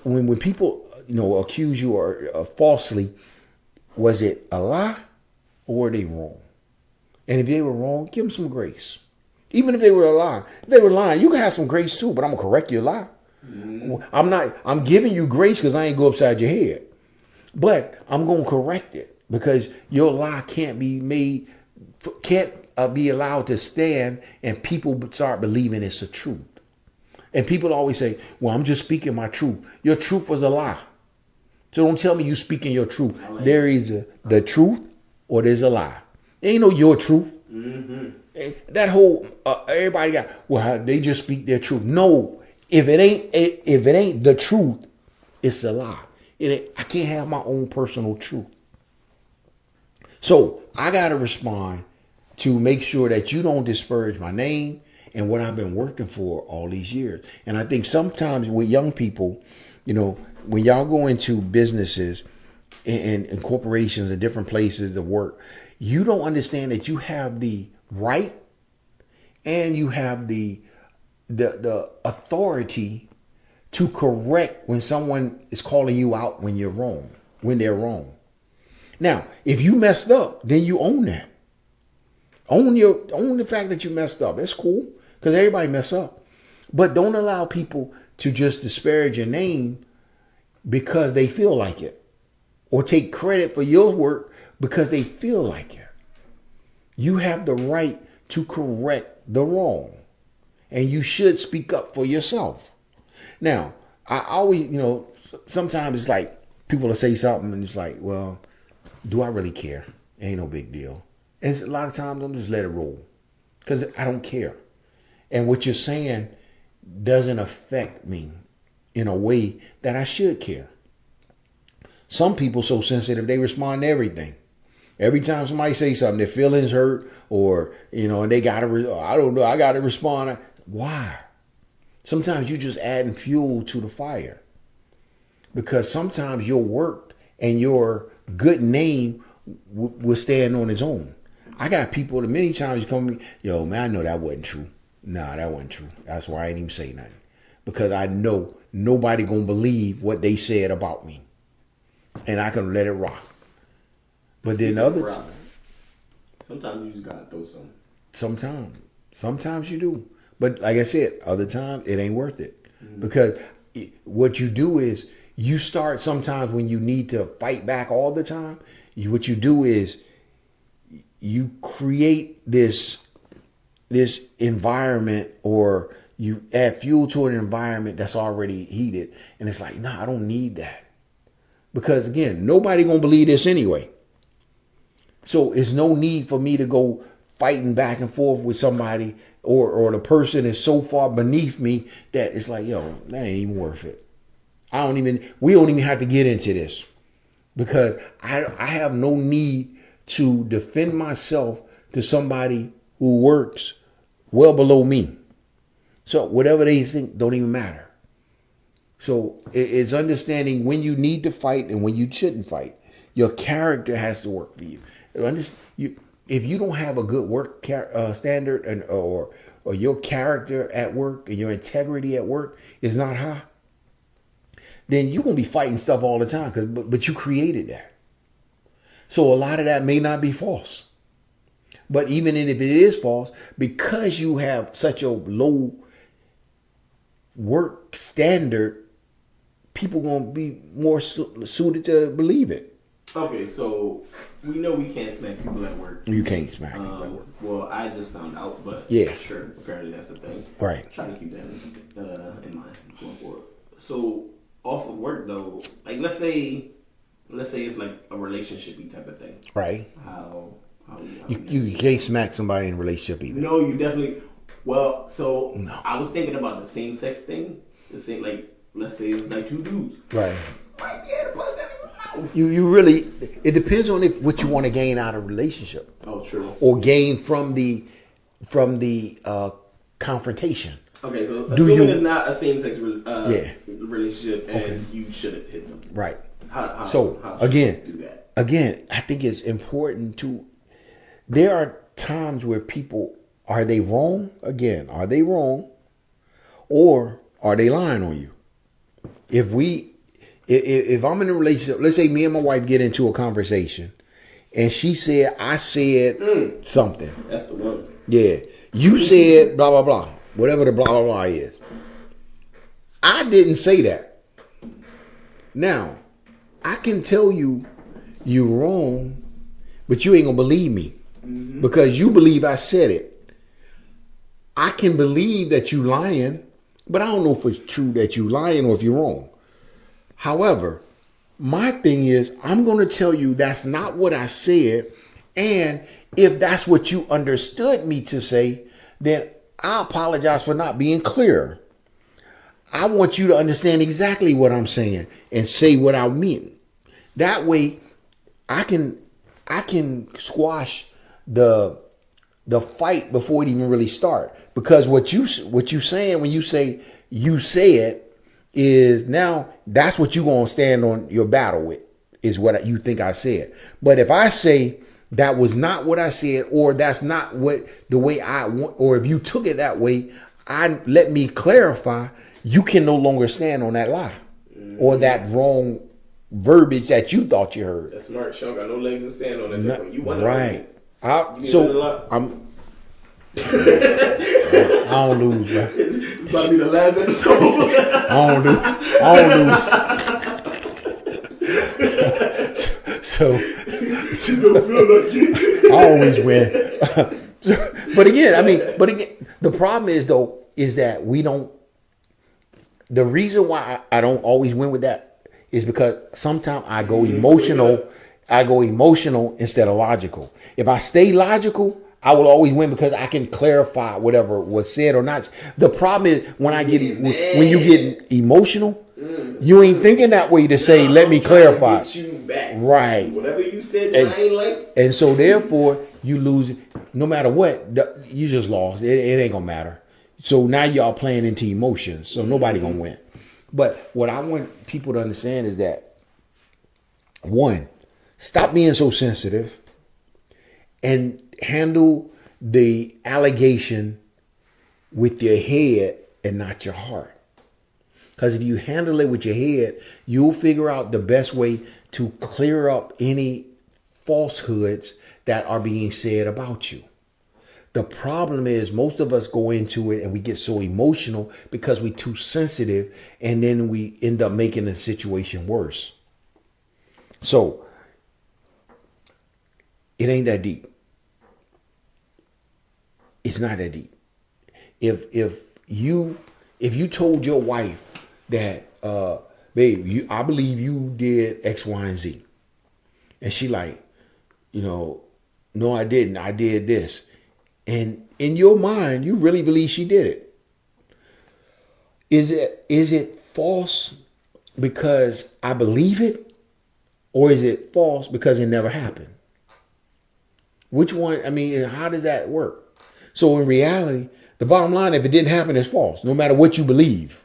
When people accuse you or falsely, was it a lie or were they wrong? And if they were wrong, give them some grace. Even if they were a lie, if they were lying, you can have some grace too. But I'm gonna correct your lie. I'm not. I'm giving you grace because I ain't go upside your head. But I'm gonna correct it because your lie can't be made, can't be allowed to stand, and people start believing it's a truth. And people always say, "Well, I'm just speaking my truth." Your truth was a lie. So don't tell me you speaking your truth. There is the truth or there's a lie. There ain't no your truth. Mm-hmm. That whole everybody got, well, they just speak their truth. No, if it ain't the truth, it's a lie. I can't have my own personal truth. So I gotta respond to make sure that you don't disparage my name and what I've been working for all these years. And I think sometimes with young people, when y'all go into businesses and corporations and different places of work, you don't understand that you have the right and you have the authority to correct when someone is calling you out when you're wrong, when they're wrong. Now, if you messed up, then you own that. Own the fact that you messed up. That's cool because everybody mess up. But don't allow people to just disparage your name because they feel like it, or take credit for your work because they feel like it. You have the right to correct the wrong, and you should speak up for yourself. Now, I always, sometimes it's like people will say something and it's like, well, do I really care? Ain't no big deal. And a lot of times I'm just let it roll because I don't care. And what you're saying doesn't affect me in a way that I should care. Some people so sensitive, they respond to everything. Every time somebody say something, their feelings hurt, or, and they got to, I don't know, I got to respond. Why? Sometimes you just adding fuel to the fire, because sometimes your work and your good name will stand on its own. I got people that many times come to me, yo, man, I know that wasn't true. Nah, that wasn't true. That's why I ain't even say nothing, because I know nobody gonna believe what they said about me, and I can let it rock. But then sometimes you just gotta throw some. Sometimes you do. But like I said, other times it ain't worth it. Mm-hmm. Because what you do is you start sometimes when you need to fight back all the time. What you do is you create this environment, or you add fuel to an environment that's already heated. And it's like, nah, I don't need that. Because again, nobody gonna believe this anyway. So it's no need for me to go fighting back and forth with somebody, or the person is so far beneath me that it's like, yo, that ain't even worth it. We don't even have to get into this, because I have no need to defend myself to somebody who works well below me. So whatever they think don't even matter. So it's understanding when you need to fight and when you shouldn't fight. Your character has to work for you. If you don't have a good work standard or your character at work and your integrity at work is not high, then you're gonna be fighting stuff all the time. But you created that. So a lot of that may not be false. But even if it is false, because you have such a low work standard, people gonna be more suited to believe it. Okay, so we know we can't smack people at work. You can't smack people at work. Well, I just found out, but yeah, sure. Apparently that's the thing. Right. Try to keep that in mind going forward. So off of work though, like let's say it's like a relationshipy type of thing. Right. How you can't smack somebody in a relationship either. No, you definitely. Well, so no. I was thinking about the same sex thing. The same, like let's say it's like two dudes. Right. Right. Yeah, plus You really, it depends on what you want to gain out of a relationship. Oh, true. Or gain from the confrontation. Okay, so assuming it's not a same-sex relationship and you shouldn't hit them. Right. How again, do that? Again, I think it's important to, there are times where people, are they wrong? Again, are they wrong? Or are they lying on you? if I'm in a relationship, let's say me and my wife get into a conversation, and she said I said something. That's the one. Yeah, you said blah blah blah, whatever the blah blah blah is. I didn't say that. Now, I can tell you you're wrong, but you ain't gonna believe me because you believe I said it. I can believe that you lying, but I don't know if it's true that you lying or if you're wrong. However, my thing is I'm going to tell you that's not what I said. And if that's what you understood me to say, then I apologize for not being clear. I want you to understand exactly what I'm saying and say what I mean. That way I can squash the fight before it even really start. Because what you saying when you say you said is now that's what you're going to stand on your battle with, is what you think I said. But if I say that was not what I said, or that's not what the way I want, or if you took it that way, let me clarify, you can no longer stand on that lie or that wrong verbiage that you thought you heard. That's smart. Sean got no legs to stand on that. You won right. I don't lose, bro. It's about to be the last episode. I don't lose. So I always win. But again, the problem is though, is that we don't. The reason why I don't always win with that is because sometimes I go emotional. I go emotional instead of logical. If I stay logical, I will always win because I can clarify whatever was said or not. The problem is when you get emotional, you ain't thinking that way to say, let me clarify. Get you back. Right. Whatever you said that I ain't like. And so therefore you lose. No matter what, you just lost. It ain't gonna matter. So now y'all playing into emotions. So nobody gonna win. But what I want people to understand is that, one, stop being so sensitive and handle the allegation with your head and not your heart. Because if you handle it with your head, you'll figure out the best way to clear up any falsehoods that are being said about you. The problem is most of us go into it and we get so emotional because we're too sensitive, and then we end up making the situation worse. So it ain't that deep. It's not that deep. If you told your wife that, babe, I believe you did X, Y, and Z, and she like, no, I didn't. I did this. And in your mind, you really believe she did it. Is it false because I believe it? Or is it false because it never happened? Which one? I mean, how does that work? So in reality, the bottom line, if it didn't happen, it's false, no matter what you believe.